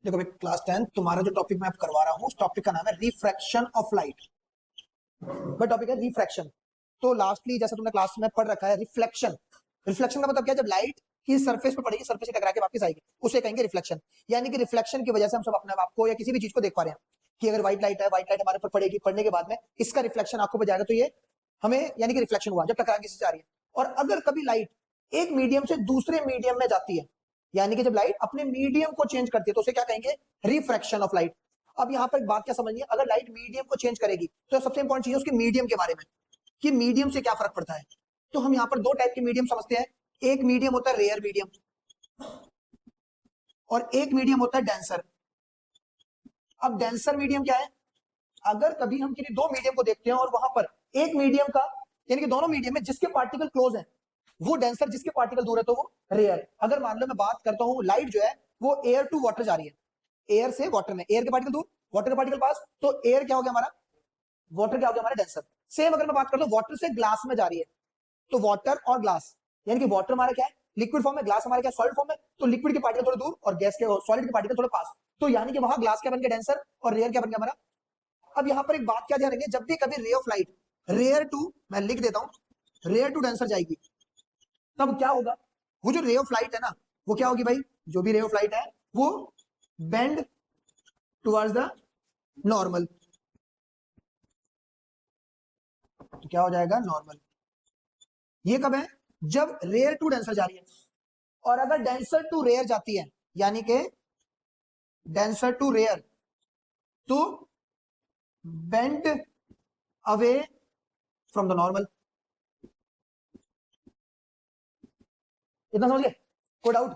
देखो भाई क्लास 10 तुम्हारा जो टॉपिक मैं अब करवा रहा हूँ उस टॉपिक का नाम है रिफ्रैक्शन ऑफ लाइट। वह टॉपिक है रिफ्रैक्शन। तो लास्टली जैसा तुमने क्लास में पढ़ रखा है रिफ्लेक्शन। रिफ्लेक्शन का मतलब क्या है? जब लाइट की सरफेस पे पड़ेगी, सरफेस से टकरा के वापस आएगी, उसे कहेंगे रिफ्लेक्शन। यानी कि रिफ्लेक्शन की वजह से हम सब अपने आप को या किसी भी चीज को देख पा रहे हैं कि अगर व्हाइट लाइट है, व्हाइट लाइट हमारे ऊपर पड़ेगी, पड़ने के बाद में इसका रिफ्लेक्शन आंखों पे जाएगा, तो ये हमें यानी कि रिफ्लेक्शन हुआ जब टकरा किसी से आ रही है। और अगर कभी लाइट एक मीडियम से दूसरे मीडियम में जाती है, यानी कि जब लाइट अपने मीडियम को चेंज करती है, तो उसे क्या कहेंगे? Refraction of light. अब यहाँ पर एक बात क्या समझनी है, अगर लाइट मीडियम को चेंज करेगी तो सबसे इंपॉर्टेंट चीज है उसके मीडियम के बारे में, कि मीडियम से क्या फर्क पड़ता है। तो हम यहाँ पर दो टाइप के मीडियम समझते हैं। एक मीडियम होता है रेयर मीडियम और एक मीडियम होता है डेंसर। अब डेंसर मीडियम क्या है? अगर कभी हम किसी दो मीडियम को देखते हैं और वहां पर एक मीडियम का यानी कि दोनों मीडियम में जिसके पार्टिकल क्लोज है वो डेंसर, जिसके पार्टिकल दूर है तो वो रेयर। अगर मान लो मैं बात करता हूँ लाइट जो है वो एयर टू वाटर जा रही है, एयर से वाटर में, एयर के पार्टिकल दूर, वाटर के पार्टिकल पास, तो एयर क्या हो गया हमारा? वाटर क्या हो गया हमारा? डेंसर। सेम अगर मैं बात करता हूँ वाटर से ग्लास में जा रही है, तो वाटर और ग्लास, यानी कि वाटर हमारा क्या है? लिक्विड फॉर्म में, ग्लास हमारा क्या? सॉलिड फॉर्म में। तो लिक्विड के पार्टिकल थोड़े दूर और गैस के सॉलिड के पार्टिकल थोड़े पास, तो यानी कि वहां ग्लास क्या बन गया? डेंसर। और रेयर क्या बन गया हमारा? अब यहाँ पर एक बात क्या ध्यान रखेंगे, जब भी कभी ray of light rare to, मैं लिख देता हूं, रेयर टू डेंसर जाएगी, तब क्या होगा? वो जो रे ऑफ लाइट है ना, वो क्या होगी भाई? जो भी रे ऑफ लाइट है वो बेंड टुवर्ड्स द नॉर्मल। तो क्या हो जाएगा? नॉर्मल। ये कब है? जब रेयर टू डेंसर जा रही है। और अगर डेंसर टू रेयर जाती है, यानी कि डेंसर टू रेयर, तो bend away from the normal. इतना समझ गए? कोई डाउट?